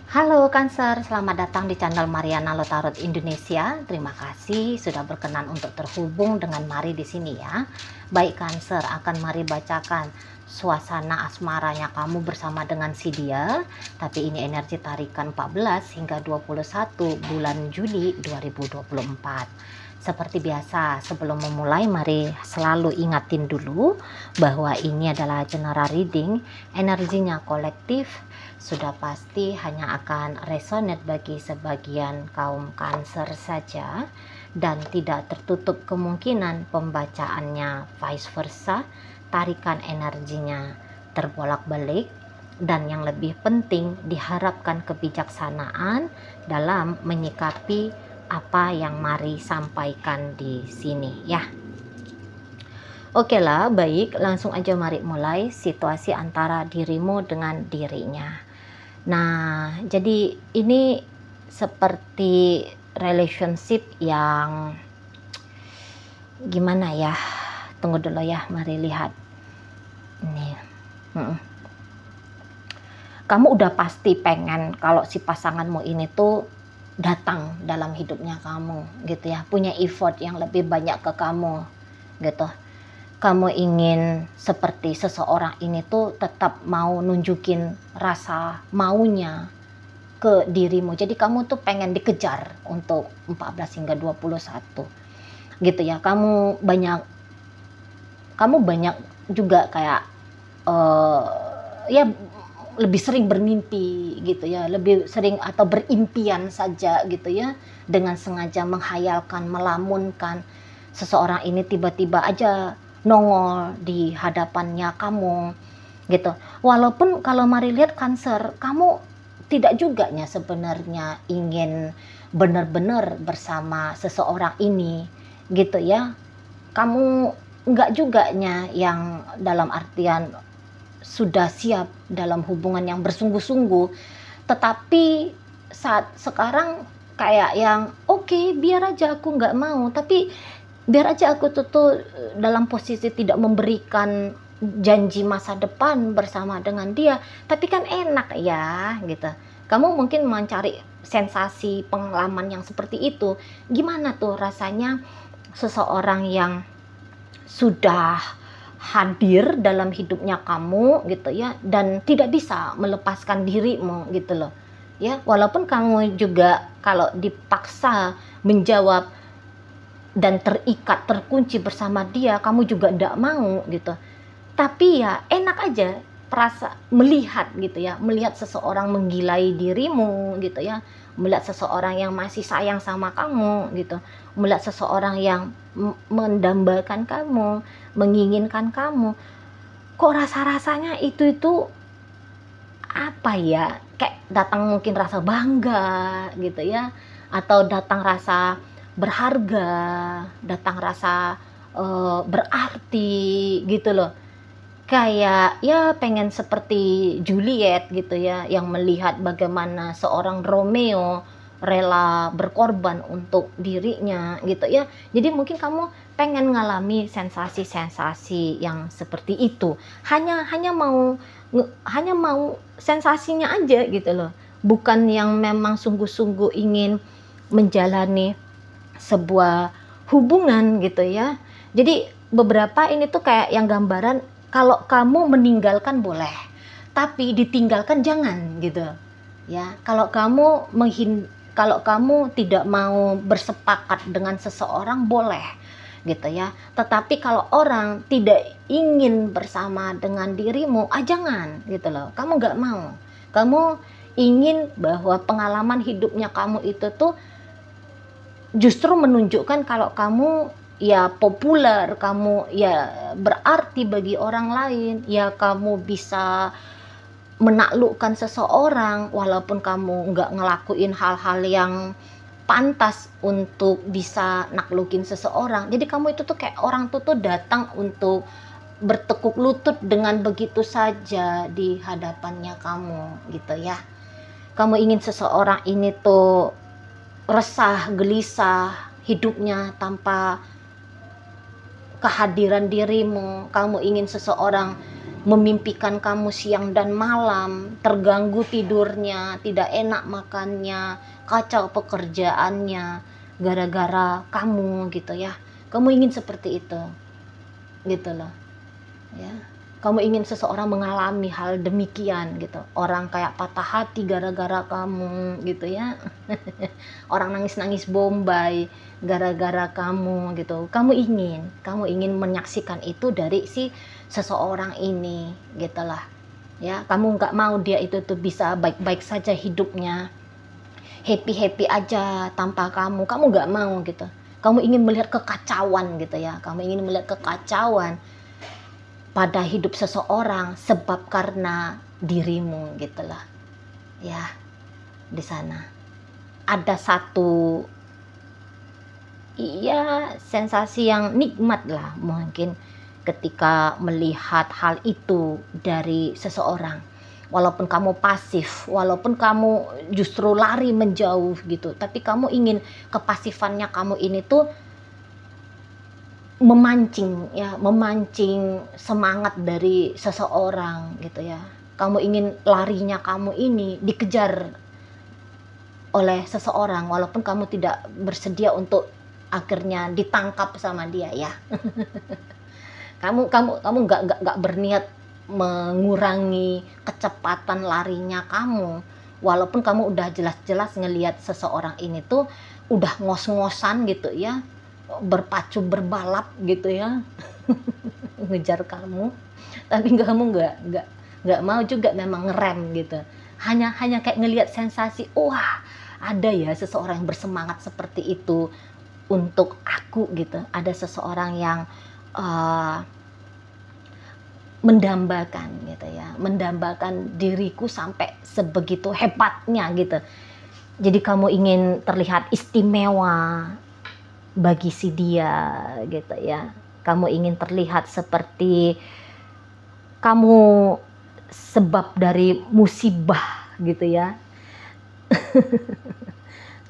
Halo Cancer, selamat datang di channel Mariana Lotarot Indonesia. Terima kasih sudah berkenan untuk terhubung dengan Mari di sini ya. Baik Cancer, akan Mari bacakan suasana asmaranya kamu bersama dengan si dia. Tapi ini energi tarikan 14 hingga 21 bulan Juli 2024. Seperti biasa, sebelum memulai mari selalu ingatin dulu bahwa ini adalah general reading, energinya kolektif, sudah pasti hanya akan resonate bagi sebagian kaum Cancer saja dan tidak tertutup kemungkinan pembacaannya vice versa, tarikan energinya terbolak-balik, dan yang lebih penting diharapkan kebijaksanaan dalam menyikapi apa yang Mari sampaikan di sini ya. Oke lah, baik, langsung aja mari mulai situasi antara dirimu dengan dirinya. Nah, jadi ini seperti relationship yang gimana ya? Tunggu dulu ya, mari lihat. Ini. Kamu udah pasti pengen kalau si pasanganmu ini tuh datang dalam hidupnya kamu gitu ya, punya effort yang lebih banyak ke kamu gitu. Kamu ingin seperti seseorang ini tuh tetap mau nunjukin rasa maunya ke dirimu. Jadi kamu tuh pengen dikejar untuk 14 hingga 21 gitu ya. Kamu banyak juga kayak ya lebih sering bermimpi gitu ya, lebih sering atau berimpian saja gitu ya, dengan sengaja menghayalkan, melamunkan seseorang ini tiba-tiba aja nongol di hadapannya kamu gitu. Walaupun kalau mari lihat Cancer, kamu tidak juga sebenarnya ingin benar-benar bersama seseorang ini gitu ya. Kamu enggak juga yang dalam artian sudah siap dalam hubungan yang bersungguh-sungguh, tetapi saat sekarang kayak yang oke, biar aja aku nggak mau, tapi biar aja aku tuh dalam posisi tidak memberikan janji masa depan bersama dengan dia, tapi kan enak ya gitu. Kamu mungkin mencari sensasi pengalaman yang seperti itu. Gimana tuh rasanya seseorang yang sudah hadir dalam hidupnya kamu gitu ya, dan tidak bisa melepaskan dirimu gitu loh ya. Walaupun kamu juga kalau dipaksa menjawab dan terikat terkunci bersama dia, kamu juga tidak mau gitu, tapi ya enak aja perasa melihat gitu ya, melihat seseorang menggilai dirimu gitu ya, melihat seseorang yang masih sayang sama kamu gitu, melihat seseorang yang mendambakan kamu, menginginkan kamu. Kok rasa-rasanya itu apa ya, kayak datang mungkin rasa bangga gitu ya, atau datang rasa berharga, datang rasa berarti gitu loh. Kayak ya pengen seperti Juliet gitu ya, yang melihat bagaimana seorang Romeo rela berkorban untuk dirinya gitu ya. Jadi mungkin kamu pengen ngalami sensasi-sensasi yang seperti itu. Hanya mau sensasinya aja gitu loh. Bukan yang memang sungguh-sungguh ingin menjalani sebuah hubungan gitu ya. Jadi beberapa ini tuh kayak yang gambaran, kalau kamu meninggalkan boleh, tapi ditinggalkan jangan gitu ya. Kalau kamu tidak mau bersepakat dengan seseorang boleh gitu ya, tetapi kalau orang tidak ingin bersama dengan dirimu, jangan gitu loh. Kamu nggak mau, kamu ingin bahwa pengalaman hidupnya kamu itu tuh justru menunjukkan kalau kamu ya populer, kamu ya berarti bagi orang lain, ya kamu bisa menaklukkan seseorang walaupun kamu nggak ngelakuin hal-hal yang pantas untuk bisa naklukin seseorang. Jadi kamu itu tuh kayak orang tuh datang untuk bertekuk lutut dengan begitu saja di hadapannya kamu gitu ya. Kamu ingin seseorang ini tuh resah, gelisah hidupnya tanpa kehadiran dirimu. Kamu ingin seseorang memimpikan kamu siang dan malam, terganggu tidurnya, tidak enak makannya, kacau pekerjaannya gara-gara kamu gitu ya. Kamu ingin seperti itu gitu loh ya. Kamu ingin seseorang mengalami hal demikian gitu, orang kayak patah hati gara-gara kamu gitu ya. Orang nangis-nangis bombay gara-gara kamu gitu. Kamu ingin menyaksikan itu dari si seseorang ini gitulah ya. Kamu nggak mau dia itu tuh bisa baik-baik saja hidupnya, happy-happy aja tanpa kamu nggak mau gitu. Kamu ingin melihat kekacauan gitu ya. Kamu ingin melihat kekacauan pada hidup seseorang sebab karena dirimu gitulah ya. Di sana ada satu sensasi yang nikmat lah mungkin ketika melihat hal itu dari seseorang. Walaupun kamu pasif, walaupun kamu justru lari menjauh gitu, tapi kamu ingin kepasifannya kamu ini tuh memancing semangat dari seseorang gitu ya. Kamu ingin larinya kamu ini dikejar oleh seseorang walaupun kamu tidak bersedia untuk akhirnya ditangkap sama dia ya. kamu nggak berniat mengurangi kecepatan larinya kamu walaupun kamu udah jelas-jelas ngelihat seseorang ini tuh udah ngos-ngosan gitu ya, berpacu berbalap gitu ya. Ngejar kamu, tapi kamu nggak mau juga memang ngerem gitu. Hanya kayak ngelihat sensasi, wah ada ya seseorang yang bersemangat seperti itu untuk aku gitu. Ada seseorang yang mendambakan gitu ya, mendambakan diriku sampai sebegitu hebatnya gitu. Jadi kamu ingin terlihat istimewa bagi si dia gitu ya. Kamu ingin terlihat seperti kamu sebab dari musibah gitu ya.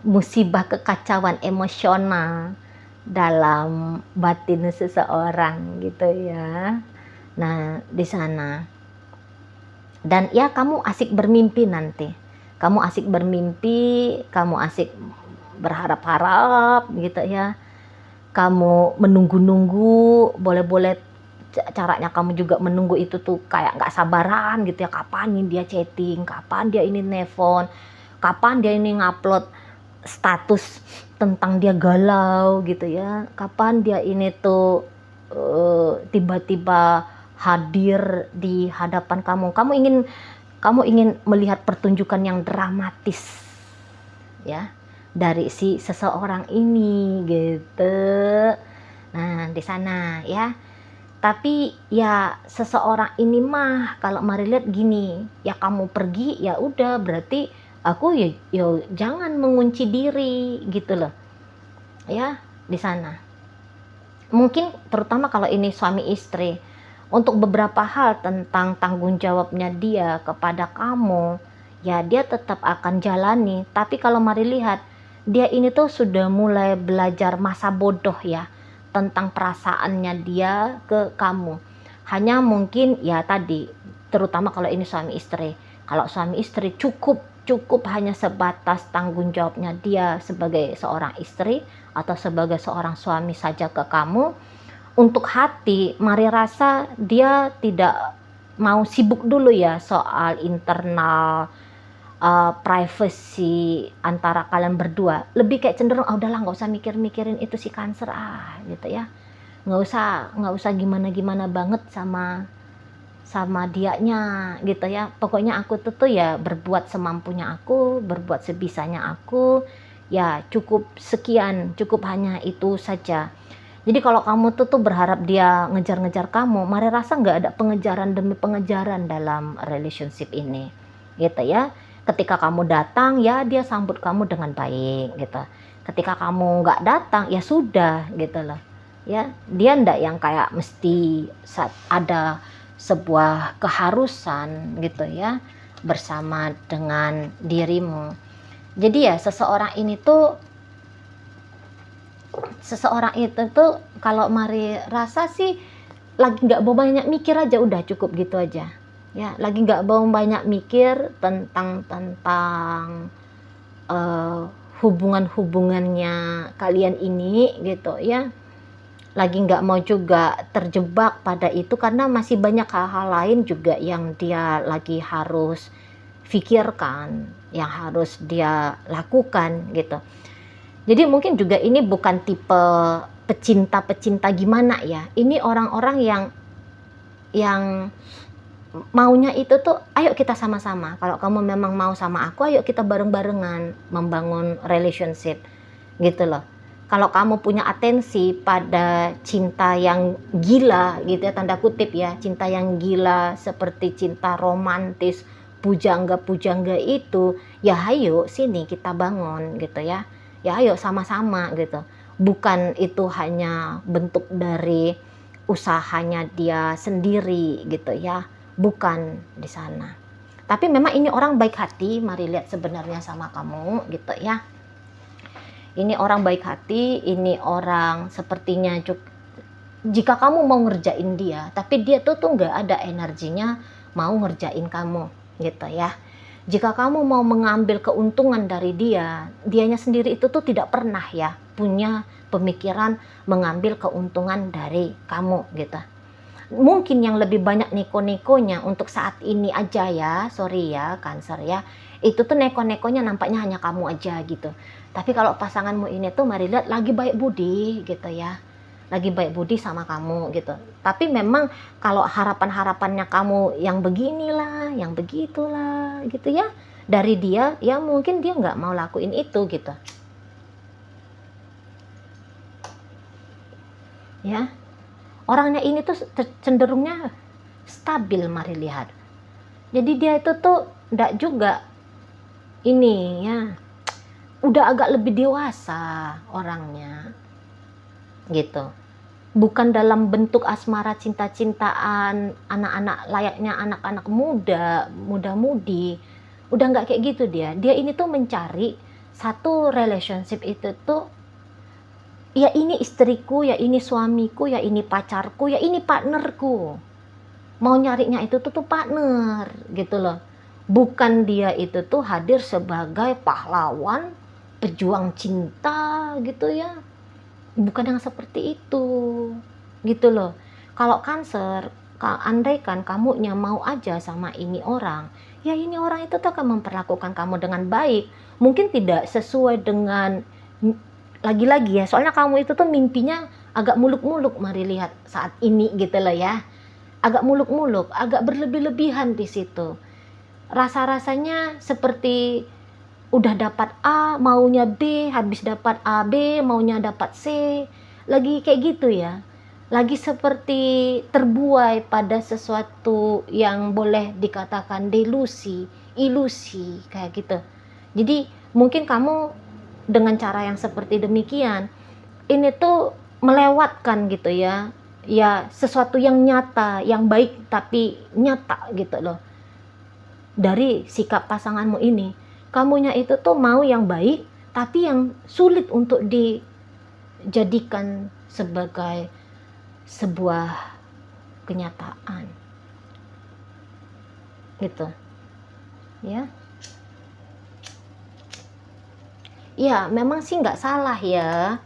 Musibah kekacauan emosional dalam batin seseorang gitu ya. Nah, di sana. Dan ya kamu asik bermimpi nanti. Kamu asik bermimpi, kamu asik berharap-harap gitu ya. Kamu menunggu-nunggu, boleh-boleh caranya kamu juga menunggu itu tuh kayak nggak sabaran gitu ya. Kapan ini dia chatting, kapan dia ini nelfon, kapan dia ini ngupload status tentang dia galau gitu ya. Kapan dia ini tuh tiba-tiba hadir di hadapan kamu. Kamu ingin melihat pertunjukan yang dramatis ya dari si seseorang ini gitu. Nah, di sana ya. Tapi ya seseorang ini mah kalau mari lihat gini, ya kamu pergi ya udah berarti aku ya jangan mengunci diri gitu loh. Ya, di sana. Mungkin terutama kalau ini suami istri, untuk beberapa hal tentang tanggung jawabnya dia kepada kamu, ya dia tetap akan jalani. Tapi kalau mari lihat, dia ini tuh sudah mulai belajar masa bodoh ya, tentang perasaannya dia ke kamu. Hanya mungkin ya tadi, terutama kalau ini suami istri. Kalau suami istri cukup hanya sebatas tanggung jawabnya dia sebagai seorang istri atau sebagai seorang suami saja ke kamu. Untuk hati, mari rasa dia tidak mau sibuk dulu ya soal internal privacy antara kalian berdua. Lebih kayak cenderung udahlah nggak usah mikirin itu si Cancer gitu ya. Nggak usah gimana banget sama dianya gitu ya. Pokoknya aku tuh ya berbuat semampunya aku, berbuat sebisanya aku. Ya cukup sekian, cukup hanya itu saja. Jadi kalau kamu tuh berharap dia ngejar-ngejar kamu, mari rasa nggak ada pengejaran demi pengejaran dalam relationship ini, gitu ya. Ketika kamu datang, ya dia sambut kamu dengan baik, gitu. Ketika kamu nggak datang, ya sudah, gitu loh. Ya, dia ndak yang kayak mesti ada sebuah keharusan, gitu ya, bersama dengan dirimu. Jadi ya seseorang itu tuh kalau mari rasa sih lagi nggak mau banyak mikir aja, udah cukup gitu aja ya. Lagi nggak mau banyak mikir tentang hubungan-hubungannya kalian ini gitu ya. Lagi nggak mau juga terjebak pada itu, karena masih banyak hal-hal lain juga yang dia lagi harus pikirkan, yang harus dia lakukan gitu. Jadi mungkin juga ini bukan tipe pecinta-pecinta gimana ya. Ini orang-orang yang maunya itu tuh, ayo kita sama-sama. Kalau kamu memang mau sama aku, ayo kita bareng-barengan membangun relationship gitu loh. Kalau kamu punya atensi pada cinta yang gila gitu ya, tanda kutip ya, cinta yang gila seperti cinta romantis, pujangga-pujangga itu, ya ayo sini kita bangun gitu ya. Ya ayo sama-sama gitu. Bukan itu hanya bentuk dari usahanya dia sendiri gitu ya. Bukan di sana. Tapi memang ini orang baik hati, mari lihat sebenarnya sama kamu gitu ya. Ini orang baik hati, ini orang sepertinya jika kamu mau ngerjain dia, tapi dia tuh nggak ada energinya mau ngerjain kamu gitu ya. Jika kamu mau mengambil keuntungan dari dia, dianya sendiri itu tuh tidak pernah ya punya pemikiran mengambil keuntungan dari kamu gitu. Mungkin yang lebih banyak neko-nekonya untuk saat ini aja ya, sorry ya Cancer ya, itu tuh neko-nekonya nampaknya hanya kamu aja gitu. Tapi kalau pasanganmu ini tuh mari lihat lagi baik budi gitu ya, lagi baik budi sama kamu gitu. Tapi memang kalau harapan-harapannya kamu yang beginilah, yang begitulah gitu ya, dari dia ya mungkin dia nggak mau lakuin itu gitu ya. Orangnya ini tuh cenderungnya stabil, mari lihat. Jadi dia itu tuh enggak juga ini ya, udah agak lebih dewasa orangnya gitu. Bukan dalam bentuk asmara cinta-cintaan anak-anak layaknya anak-anak muda-mudi. Udah nggak kayak gitu dia. Dia ini tuh mencari satu relationship itu tuh, ya ini istriku, ya ini suamiku, ya ini pacarku, ya ini partnerku. Mau nyarinya itu tuh partner gitu loh. Bukan dia itu tuh hadir sebagai pahlawan, pejuang cinta gitu ya. Bukan yang seperti itu gitu loh. Kalau Cancer, andaikan kamunya mau aja sama ini orang, ya ini orang itu tuh akan memperlakukan kamu dengan baik. Mungkin tidak sesuai dengan, lagi-lagi ya, soalnya kamu itu tuh mimpinya agak muluk-muluk, mari lihat saat ini gitu loh ya. Agak muluk-muluk, agak berlebih-lebihan di situ. Rasa-rasanya seperti udah dapat A, maunya B, habis dapat A, B, maunya dapat C. Lagi kayak gitu ya. Lagi seperti terbuai pada sesuatu yang boleh dikatakan delusi, ilusi kayak gitu. Jadi mungkin kamu dengan cara yang seperti demikian, ini tuh melewatkan gitu ya. Ya sesuatu yang nyata, yang baik tapi nyata gitu loh. Dari sikap pasanganmu ini, kamunya itu tuh mau yang baik tapi yang sulit untuk dijadikan sebagai sebuah kenyataan gitu ya. Ya memang sih nggak salah ya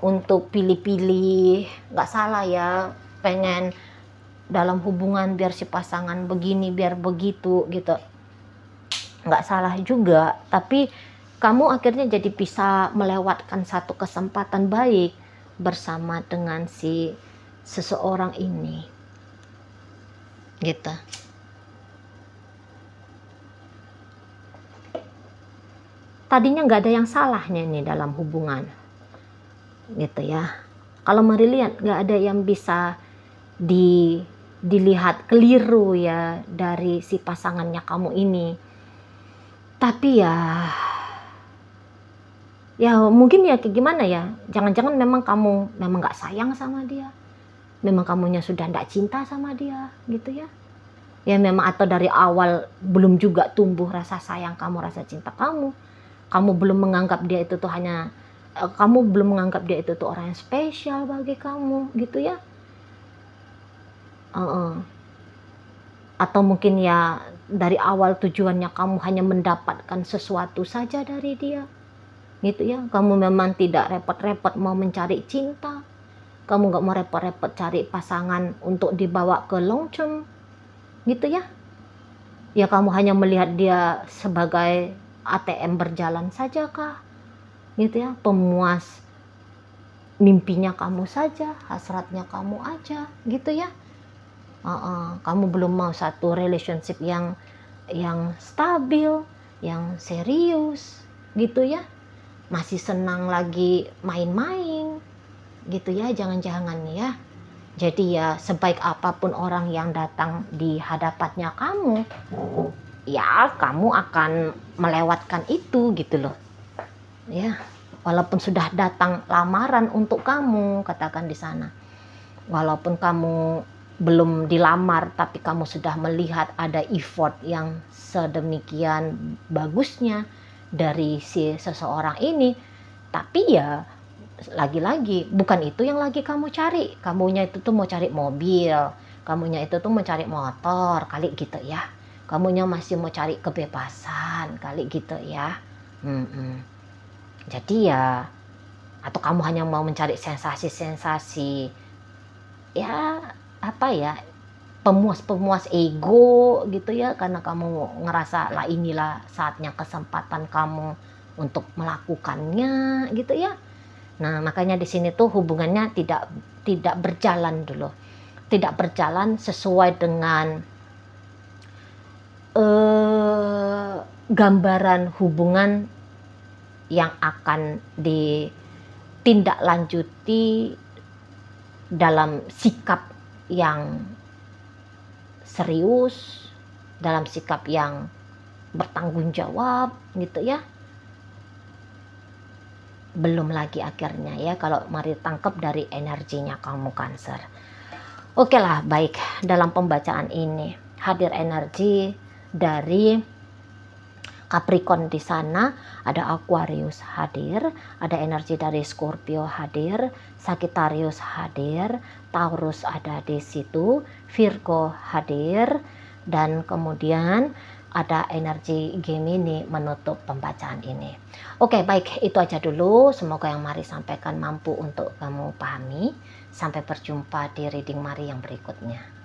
untuk pilih-pilih, nggak salah ya pengen dalam hubungan biar si pasangan begini biar begitu gitu, nggak salah juga. Tapi kamu akhirnya jadi bisa melewatkan satu kesempatan baik bersama dengan si seseorang ini gitu. Tadinya nggak ada yang salahnya nih dalam hubungan gitu ya. Kalau mari lihat nggak ada yang bisa dilihat keliru ya dari si pasangannya kamu ini. Tapi ya mungkin ya kayak gimana ya, jangan-jangan memang kamu memang nggak sayang sama dia, memang kamunya sudah nggak cinta sama dia gitu ya. Ya memang, atau dari awal belum juga tumbuh rasa sayang kamu, rasa cinta kamu belum menganggap dia itu tuh hanya, kamu belum menganggap dia itu tuh orang yang spesial bagi kamu gitu ya. Heeh. Atau mungkin ya dari awal tujuannya kamu hanya mendapatkan sesuatu saja dari dia, gitu ya. Kamu memang tidak repot-repot mau mencari cinta, kamu nggak mau repot-repot cari pasangan untuk dibawa ke long term, gitu ya. Ya kamu hanya melihat dia sebagai ATM berjalan saja kah, gitu ya, pemuas mimpinya kamu saja, hasratnya kamu aja, gitu ya. Kamu belum mau satu relationship yang stabil, yang serius, gitu ya. Masih senang lagi main-main, gitu ya, jangan-jangan ya. Jadi ya sebaik apapun orang yang datang di hadapannya kamu, ya kamu akan melewatkan itu gitu loh. Ya, walaupun sudah datang lamaran untuk kamu, katakan di sana. Walaupun kamu belum dilamar, tapi kamu sudah melihat ada effort yang sedemikian bagusnya dari si seseorang ini. Tapi ya lagi-lagi bukan itu yang lagi kamu cari. Kamunya itu tuh mau cari mobil, kamunya itu tuh mau cari motor, kali gitu ya. Kamunya masih mau cari kebebasan, kali gitu ya. Jadi ya, atau kamu hanya mau mencari sensasi-sensasi, ya apa ya, pemuas-pemuas ego gitu ya, karena kamu ngerasa lah inilah saatnya kesempatan kamu untuk melakukannya gitu ya. Nah makanya di sini tuh hubungannya tidak berjalan dulu, tidak berjalan sesuai dengan gambaran hubungan yang akan ditindaklanjuti dalam sikap yang serius, dalam sikap yang bertanggung jawab gitu ya. Belum lagi akhirnya ya kalau mari tangkap dari energinya kamu Cancer. Oke lah, baik, dalam pembacaan ini hadir energi dari Capricorn di sana, ada Aquarius hadir, ada energi dari Scorpio hadir, Sagittarius hadir, Taurus ada di situ, Virgo hadir, dan kemudian ada energi Gemini menutup pembacaan ini. Oke, baik, itu aja dulu. Semoga yang Mari sampaikan mampu untuk kamu pahami. Sampai berjumpa di reading Mari yang berikutnya.